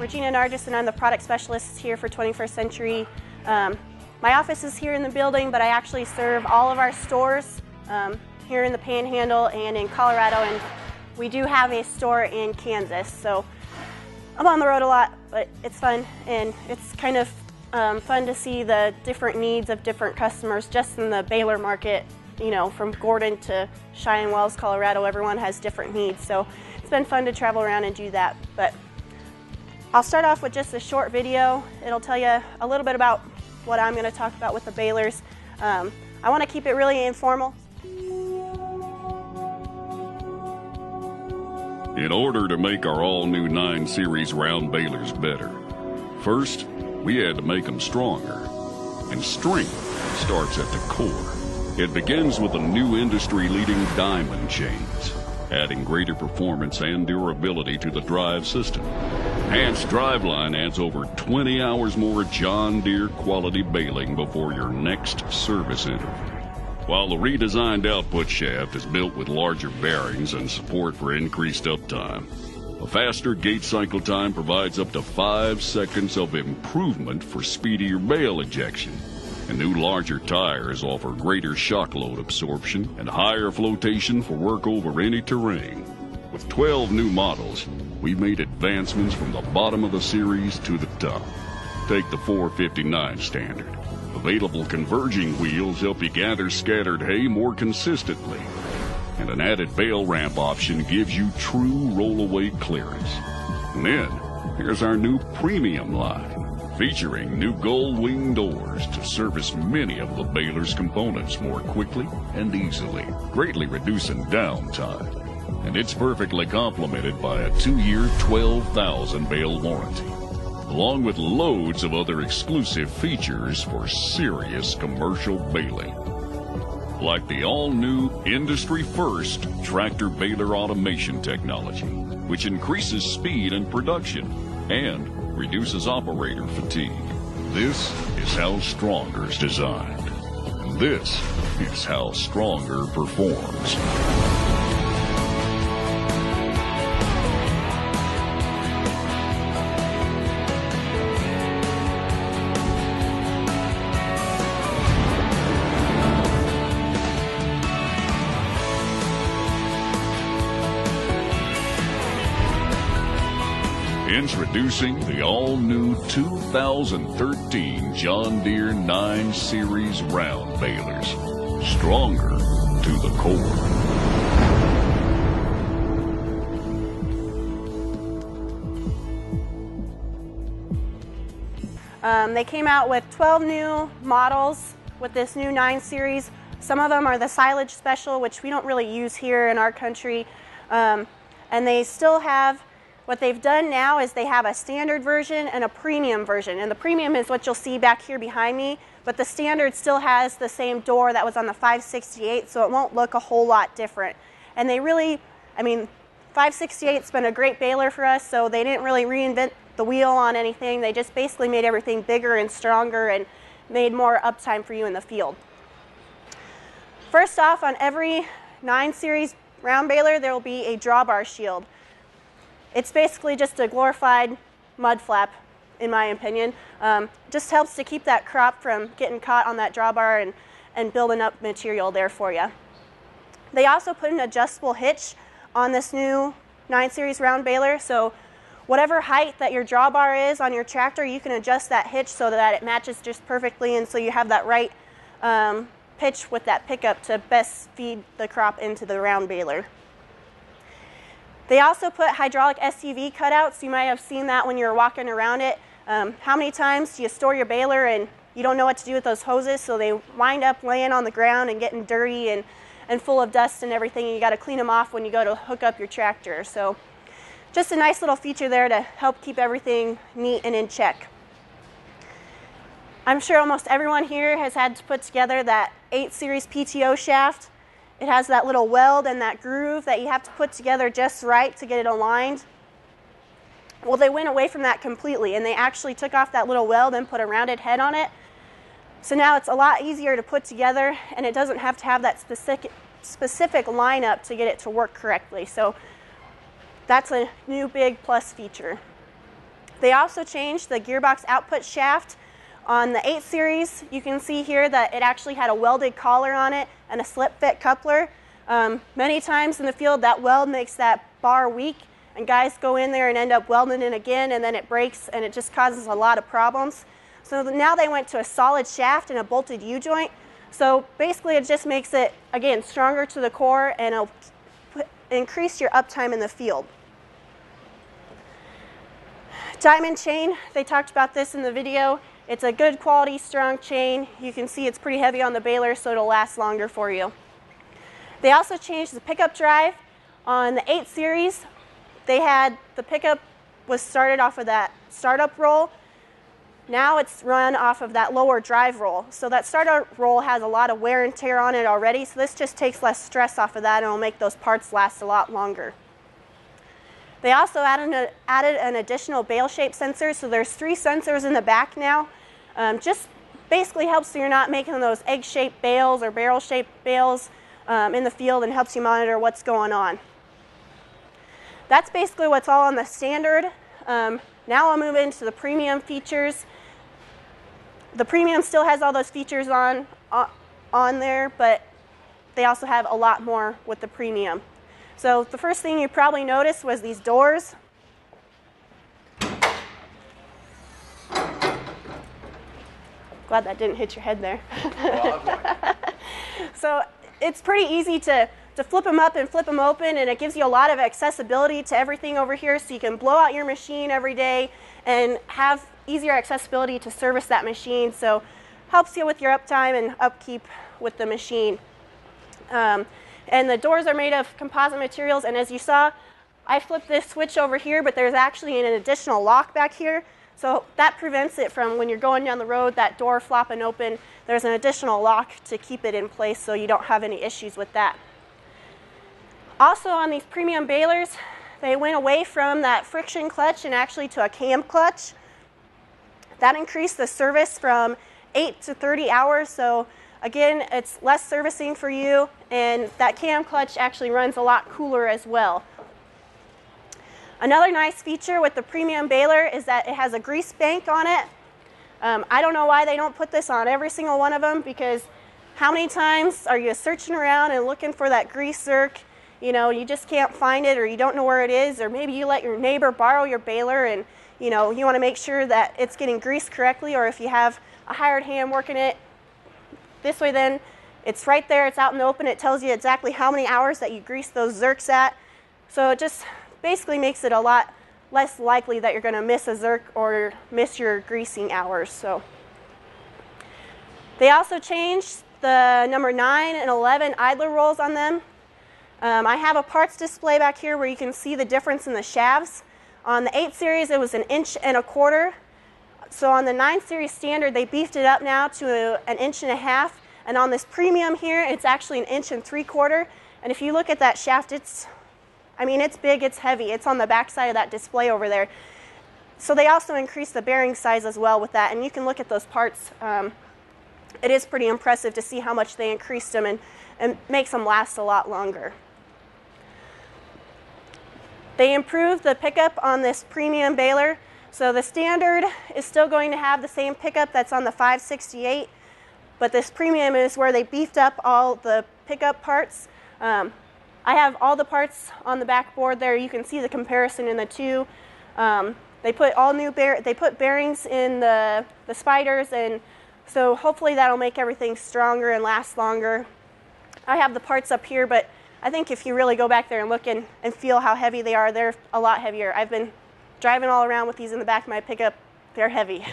Regina Narjes, and I'm the product specialist here for 21st Century. My office is here in the building, but I actually serve all of our stores here in the Panhandle and in Colorado, and we do have a store in Kansas. So I'm on the road a lot, but it's fun, and it's kind of fun to see the different needs of different customers just in the Baler market. You know, from Gordon to Cheyenne Wells, Colorado, everyone has different needs. So it's been fun to travel around and do that. But I'll start off with just a short video. It'll tell you a little bit about what I'm going to talk about with the balers. I want to keep it really informal. In order to make our all-new 9 Series round balers better, first, we had to make them stronger. And strength starts at the core. It begins with the new industry-leading diamond chains, adding greater performance and durability to the drive system. Enhanced Driveline adds over 20 hours more John Deere quality baling before your next service interval. While the redesigned output shaft is built with larger bearings and support for increased uptime, a faster gate cycle time provides up to 5 seconds of improvement for speedier bale ejection. And new larger tires offer greater shock load absorption and higher flotation for work over any terrain. With 12 new models, we've made advancements from the bottom of the series to the top. Take the 459 standard. Available converging wheels help you gather scattered hay more consistently. And an added bale ramp option gives you true roll-away clearance. And then, here's our new premium line, featuring new gold wing doors to service many of the baler's components more quickly and easily, greatly reducing downtime. And it's perfectly complemented by a 2-year, 12,000 bale warranty, along with loads of other exclusive features for serious commercial baling. Like the all-new industry-first tractor baler automation technology, which increases speed and production and reduces operator fatigue. This is how Stronger's designed. And this is how Stronger performs. Introducing the all-new 2013 John Deere 9 Series round balers. Stronger to the core. They came out with 12 new models with this new 9 Series. Some of them are the silage special, which we don't really use here in our country. And they still have, what they've done now is they have a standard version and a premium version. And the premium is what you'll see back here behind me, but the standard still has the same door that was on the 568, so it won't look a whole lot different. And they really, 568's been a great baler for us, so they didn't really reinvent the wheel on anything. They just basically made everything bigger and stronger and made more uptime for you in the field. First off, on every 9 Series round baler, there will be a drawbar shield. It's basically just a glorified mud flap, in my opinion. Just helps to keep that crop from getting caught on that drawbar and building up material there for you. They also put an adjustable hitch on this new 9 Series round baler, so whatever height that your drawbar is on your tractor, you can adjust that hitch so that it matches just perfectly, and so you have that right pitch with that pickup to best feed the crop into the round baler. They also put hydraulic SUV cutouts. You might have seen that when you were walking around it. How many times do you store your baler and you don't know what to do with those hoses, so they wind up laying on the ground and getting dirty and full of dust and everything, and you got to clean them off when you go to hook up your tractor. So just a nice little feature there to help keep everything neat and in check. I'm sure almost everyone here has had to put together that 8 Series PTO shaft. It has that little weld and that groove that you have to put together just right to get it aligned. Well, they went away from that completely, and they actually took off that little weld and put a rounded head on it. So now it's a lot easier to put together, and it doesn't have to have that specific lineup to get it to work correctly. So that's a new big plus feature. They also changed the gearbox output shaft. On the 8 series, you can see here that it actually had a welded collar on it and a slip fit coupler. Many times in the field, that weld makes that bar weak, and guys go in there and end up welding it again, and then it breaks, and it just causes a lot of problems. So now they went to a solid shaft and a bolted U-joint. So basically, it just makes it, again, stronger to the core, and it'll increase your uptime in the field. Diamond chain, they talked about this in the video. It's a good quality, strong chain. You can see it's pretty heavy on the baler, so it'll last longer for you. They also changed the pickup drive. On the 8 series, they had the pickup was started off of that startup roll. Now it's run off of that lower drive roll. So that startup roll has a lot of wear and tear on it already, so this just takes less stress off of that, and it'll make those parts last a lot longer. They also added an additional bale shape sensor, so there's 3 sensors in the back now. Just basically helps so you're not making those egg-shaped bales or barrel-shaped bales in the field, and helps you monitor what's going on. That's basically what's all on the standard. Now I'll move into the premium features. The premium still has all those features on there, but they also have a lot more with the premium. So the first thing you probably noticed was these doors. Glad that didn't hit your head there. So it's pretty easy to flip them up and flip them open, and it gives you a lot of accessibility to everything over here, so you can blow out your machine every day and have easier accessibility to service that machine. So helps you with your uptime and upkeep with the machine. And the doors are made of composite materials, and as you saw, I flipped this switch over here, but there's actually an additional lock back here. So that prevents it from, when you're going down the road, that door flopping open. There's an additional lock to keep it in place, so you don't have any issues with that. Also on these premium balers, they went away from that friction clutch and actually to a cam clutch. That increased the service from 8 to 30 hours. So again, it's less servicing for you, and that cam clutch actually runs a lot cooler as well. Another nice feature with the premium baler is that it has a grease bank on it. I don't know why they don't put this on every single one of them, because how many times are you searching around and looking for that grease zerk? You know, you just can't find it, or you don't know where it is, or maybe you let your neighbor borrow your baler, and you know, you want to make sure that it's getting greased correctly, or if you have a hired hand working it this way, then it's right there, it's out in the open, it tells you exactly how many hours that you grease those zerks at. So it just basically makes it a lot less likely that you're going to miss a zerk or miss your greasing hours. So they also changed the number 9 and 11 idler rolls on them. I have a parts display back here where you can see the difference in the shafts. On the 8 series, it was 1 1/4 inches. So on the 9 series standard, they beefed it up now to 1.5 inches. And on this premium here, it's actually 1.75 inches. And if you look at that shaft, it's big, it's heavy. It's on the back side of that display over there. So they also increased the bearing size as well with that. And you can look at those parts. It is pretty impressive to see how much they increased them, and makes them last a lot longer. They improved the pickup on this premium baler. So the standard is still going to have the same pickup that's on the 568, but this premium is where they beefed up all the pickup parts. I have all the parts on the back board there. You can see the comparison in the two. They put they put bearings in the spiders, and so hopefully that'll make everything stronger and last longer. I have the parts up here, but I think if you really go back there and look and feel how heavy they are, they're a lot heavier. I've been driving all around with these in the back of my pickup. They're heavy.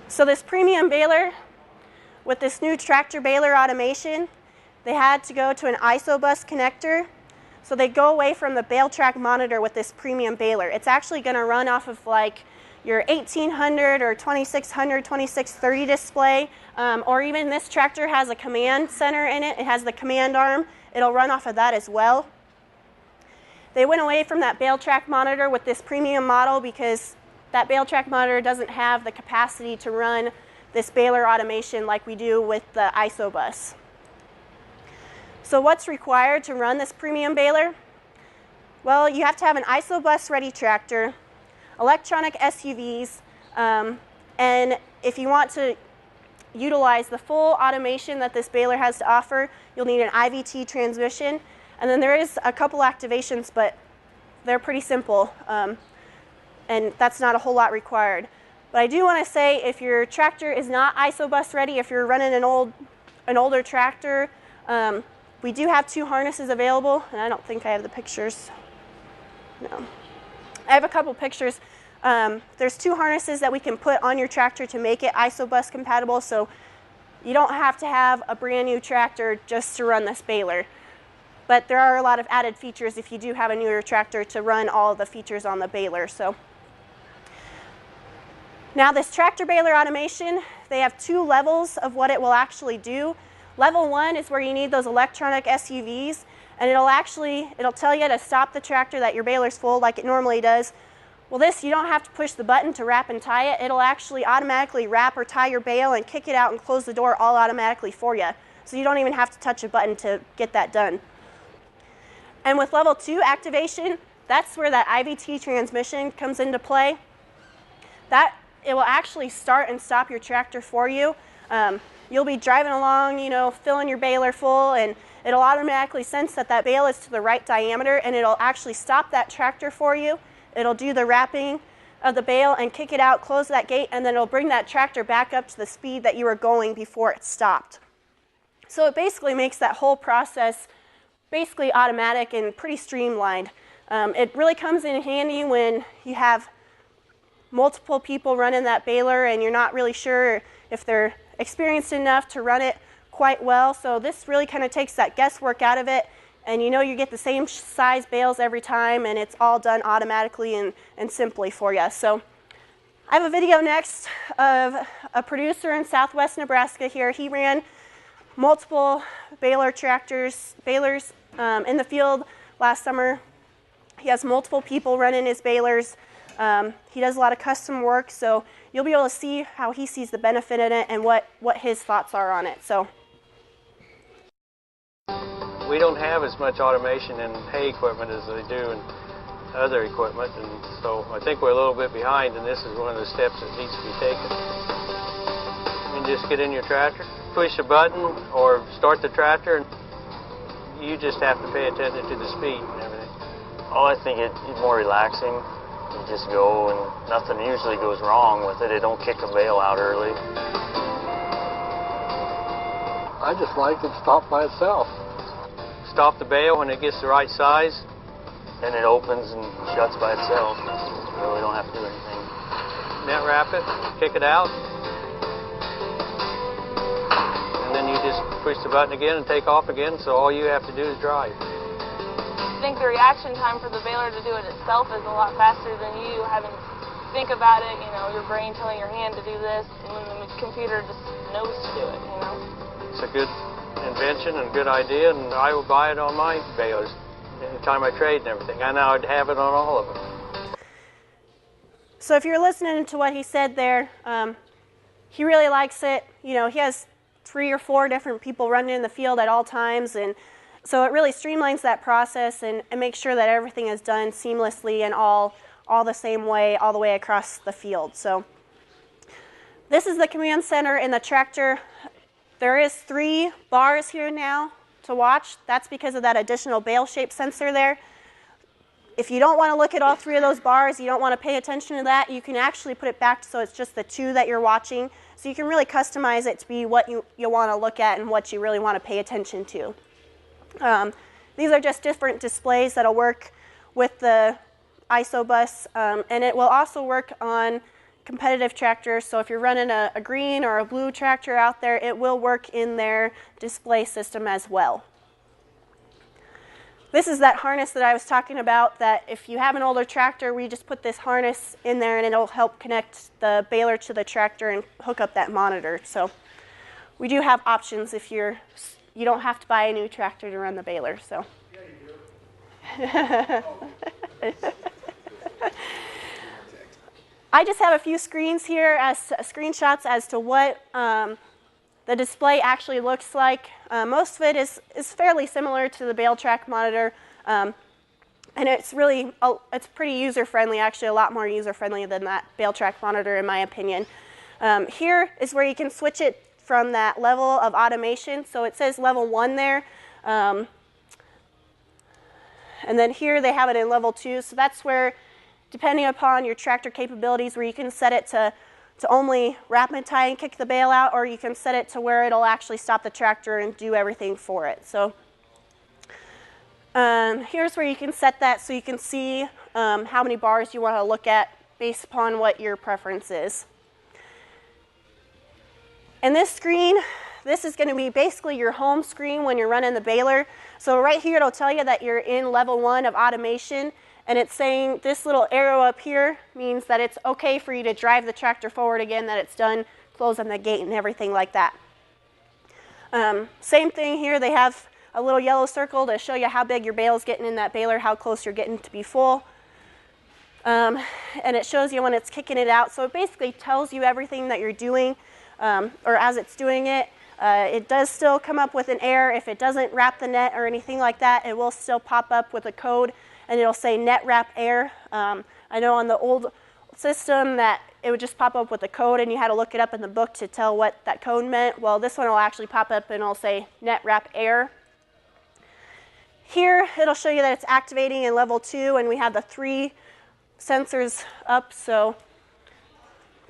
So this premium baler, with this new tractor baler automation, they had to go to an isobus connector. So they go away from the bale track monitor with this premium baler. It's actually going to run off of like your 1800 or 2600, 2630 display, or even this tractor has a command center in it. It has the command arm. It'll run off of that as well. They went away from that bale track monitor with this premium model because that bale track monitor doesn't have the capacity to run this baler automation like we do with the isobus. So what's required to run this premium baler? Well, you have to have an ISO-bus ready tractor, electronic SUVs, and if you want to utilize the full automation that this baler has to offer, you'll need an IVT transmission. And then there is a couple activations, but they're pretty simple, and that's not a whole lot required. But I do want to say, if your tractor is not ISO-bus ready, if you're running an older tractor, we do have 2 harnesses available, and I don't think I have the pictures. No. I have a couple pictures. There's 2 harnesses that we can put on your tractor to make it ISO-bus compatible, so you don't have to have a brand new tractor just to run this baler. But there are a lot of added features if you do have a newer tractor to run all of the features on the baler. So now this tractor baler automation, they have 2 levels of what it will actually do. Level 1 is where you need those electronic SUVs, and it'll tell you to stop the tractor that your baler's full like it normally does. Well, this, you don't have to push the button to wrap and tie it. It'll actually automatically wrap or tie your bale and kick it out and close the door all automatically for you. So you don't even have to touch a button to get that done. And with level 2 activation, that's where that IVT transmission comes into play. It will actually start and stop your tractor for you. You'll be driving along, filling your baler full, and it'll automatically sense that that bale is to the right diameter, and it'll actually stop that tractor for you. It'll do the wrapping of the bale and kick it out, close that gate, and then it'll bring that tractor back up to the speed that you were going before it stopped. So it basically makes that whole process basically automatic and pretty streamlined. It really comes in handy when you have multiple people running that baler and you're not really sure if they're experienced enough to run it quite well. So this really kind of takes that guesswork out of it, and you get the same size bales every time, and it's all done automatically and simply for you. So I have a video next of a producer in southwest Nebraska here. He ran multiple balers in the field last summer. He has multiple people running his balers. He does a lot of custom work, so you'll be able to see how he sees the benefit in it and what his thoughts are on it. So we don't have as much automation in hay equipment as they do in other equipment, and so I think we're a little bit behind, and this is one of the steps that needs to be taken. You just get in your tractor, push a button or start the tractor, and you just have to pay attention to the speed and everything. Oh, I think it's more relaxing. You just go and nothing usually goes wrong with it. It don't kick a bale out early. I just like it stopped by itself. Stop the bale when it gets the right size. Then it opens and shuts by itself. You really don't have to do anything. Net wrap it, kick it out, and then you just push the button again and take off again, so all you have to do is drive. I think the reaction time for the baler to do it itself is a lot faster than you having to think about it, your brain telling your hand to do this, and then the computer just knows to do it, It's a good invention and good idea, and I will buy it on my balers anytime I trade and everything. I know I'd have it on all of them. So if you're listening to what he said there, he really likes it. He has 3 or 4 different people running in the field at all times, and so it really streamlines that process and makes sure that everything is done seamlessly and all the same way, all the way across the field. So this is the command center in the tractor. There is 3 bars here now to watch. That's because of that additional bale shape sensor there. If you don't want to look at all 3 of those bars, you don't want to pay attention to that, you can actually put it back so it's just the 2 that you're watching. So you can really customize it to be what you want to look at and what you really want to pay attention to. These are just different displays that'll work with the ISO-bus, and it will also work on competitive tractors. So if you're running a green or a blue tractor out there, it will work in their display system as well. This is that harness that I was talking about, that if you have an older tractor, we just put this harness in there and it'll help connect the baler to the tractor and hook up that monitor. So we do have options if you don't have to buy a new tractor to run the baler. So. Yeah, you do. I just have a few screens here as screenshots as to what the display actually looks like. Most of it is fairly similar to the bale track monitor. And it's really, it's pretty user-friendly, actually a lot more user-friendly than that bale track monitor in my opinion. Here is where you can switch it from that level of automation. So it says level 1 there. And then here they have it in level 2. So that's where, depending upon your tractor capabilities, where you can set it to only wrap and tie and kick the bale out, or you can set it to where it'll actually stop the tractor and do everything for it. So here's where you can set that so you can see how many bars you want to look at based upon what your preference is. And this screen, this is going to be basically your home screen when you're running the baler. So right here it'll tell you that you're in level 1 of automation, and it's saying this little arrow up here means that it's okay for you to drive the tractor forward again, that it's done closing the gate and everything like that. Same thing here, they have a little yellow circle to show you how big your bale is getting in that baler, how close you're getting to be full. And it shows you when it's kicking it out. So it basically tells you everything that you're doing, or as it's doing it. It does still come up with an error. If it doesn't wrap the net or anything like that, it will still pop up with a code, and it'll say net wrap error. I know on the old system that it would just pop up with a code, and you had to look it up in the book to tell what that code meant. Well, this one will actually pop up, and it'll say net wrap error. Here, it'll show you that it's activating in level 2, and we have the 3 sensors up, so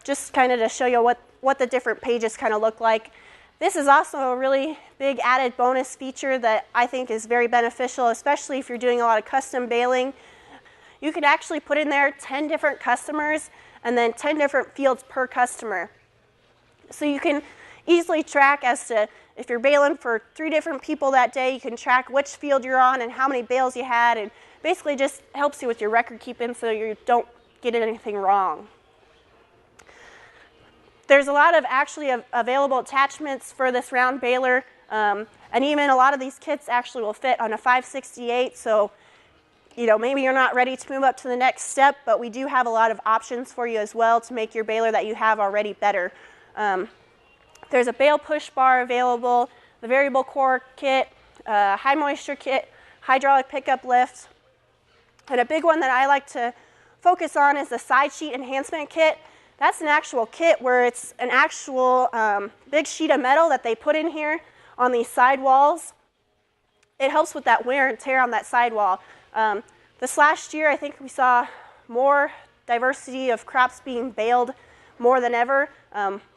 just kind of to show you what the different pages kind of look like. This is also a really big added bonus feature that I think is very beneficial, especially if you're doing a lot of custom baling. You could actually put in there 10 different customers and then 10 different fields per customer. So you can easily track as to if you're baling for 3 different people that day, you can track which field you're on and how many bales you had, and basically just helps you with your record keeping so you don't get anything wrong. There's a lot of actually available attachments for this round baler, and even a lot of these kits actually will fit on a 568, so maybe you're not ready to move up to the next step, but we do have a lot of options for you as well to make your baler that you have already better. There's a bale push bar available, the variable core kit, high moisture kit, hydraulic pickup lift, and a big one that I like to focus on is the side sheet enhancement kit. That's an actual kit where it's an actual big sheet of metal that they put in here on these side walls. It helps with that wear and tear on that sidewall. This last year, I think we saw more diversity of crops being baled more than ever.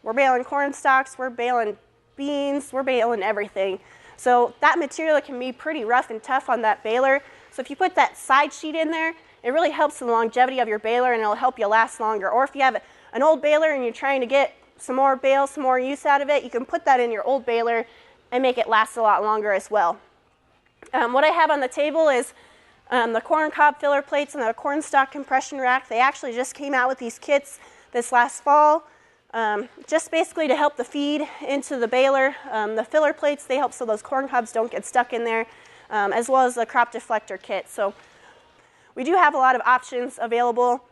We're baling corn stalks, we're baling beans, we're baling everything. So that material can be pretty rough and tough on that baler. So if you put that side sheet in there, it really helps the longevity of your baler, and it'll help you last longer. Or if you have an old baler and you're trying to get some more bale, some more use out of it, you can put that in your old baler and make it last a lot longer as well. What I have on the table is the corn cob filler plates and the corn stalk compression rack. They actually just came out with these kits this last fall, just basically to help the feed into the baler. The filler plates, they help so those corn cobs don't get stuck in there, as well as the crop deflector kit. So we do have a lot of options available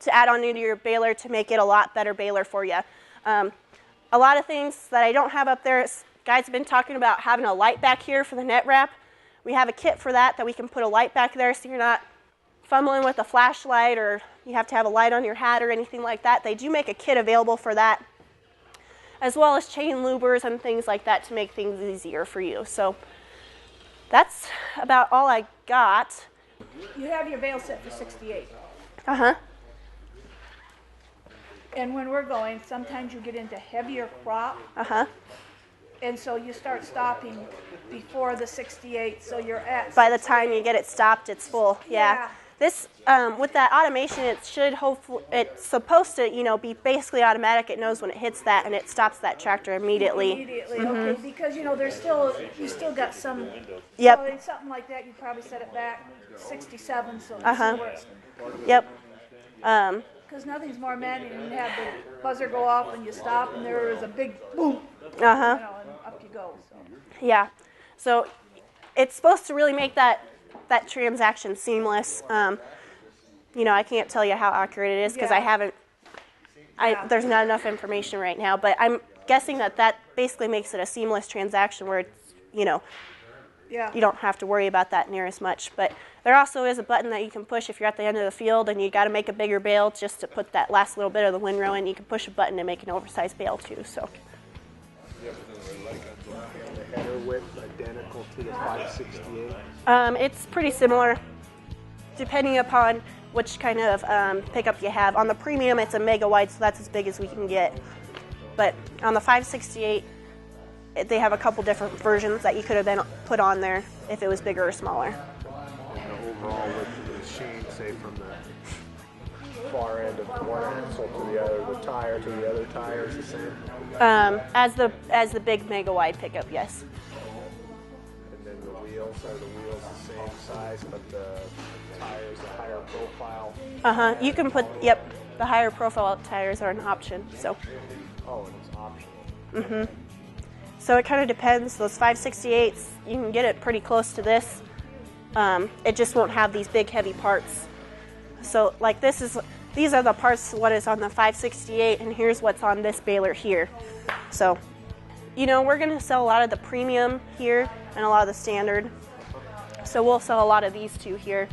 to add on to your baler to make it a lot better baler for you. A lot of things that I don't have up there, guys have been talking about having a light back here for the net wrap. We have a kit for that we can put a light back there so you're not fumbling with a flashlight or you have to have a light on your hat or anything like that. They do make a kit available for that, as well as chain lubers and things like that to make things easier for you. So that's about all I got. You have your bale set for 68. Uh-huh. And when we're going, sometimes you get into heavier crop. Uh-huh. And so you start stopping before the 68, so you're at... By the time you get it stopped, it's full. Yeah. This, with that automation, it should hopefully, it's supposed to, be basically automatic. It knows when it hits that and it stops that tractor immediately. Okay, because, there's still, you still got some... Yep. So in something like that, you probably set it back 67, so it works. Yep. Because nothing's more maddening than have the buzzer go off and you stop and there is a big boom. Uh-huh. And up you go. So. Yeah. So it's supposed to really make that transaction seamless. I can't tell you how accurate it is because I haven't. There's not enough information right now, but I'm guessing that basically makes it a seamless transaction where it's, Yeah. you don't have to worry about that near as much. But there also is a button that you can push if you're at the end of the field and you got to make a bigger bale just to put that last little bit of the windrow in. You can push a button and make an oversized bale too. So. The header width identical to the 568? It's pretty similar, depending upon which kind of pickup you have. On the premium, it's a mega wide, so that's as big as we can get. But on the 568, they have a couple different versions that you could have been put on there if it was bigger or smaller. And the overall width of the machine, say from the far end of one axle to the other, the tire to the other tire is the same? As the big mega wide pickup, yes. And then the wheels, are the wheels the same size, but the tires a higher profile? You can put, yep, the higher profile tires are an option, so. Oh, and it's optional. So it kind of depends. Those 568s, you can get it pretty close to this. It just won't have these big heavy parts. So like these are the parts what is on the 568, and here's what's on this baler here. So, you know, we're gonna sell a lot of the premium here and a lot of the standard. So we'll sell a lot of these two here.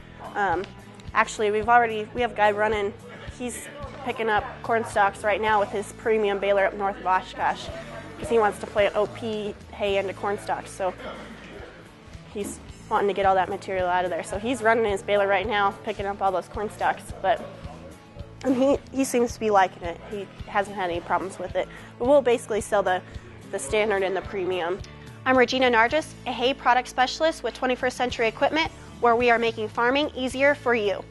Actually, we have a guy running, he's picking up corn stalks right now with his premium baler up north of Oshkosh because he wants to plant OP hay into corn stalks. So he's wanting to get all that material out of there. So he's running his baler right now, picking up all those corn stalks. And he seems to be liking it. He hasn't had any problems with it. But we'll basically sell the standard and the premium. I'm Regina Narjes, a hay product specialist with 21st Century Equipment, where we are making farming easier for you.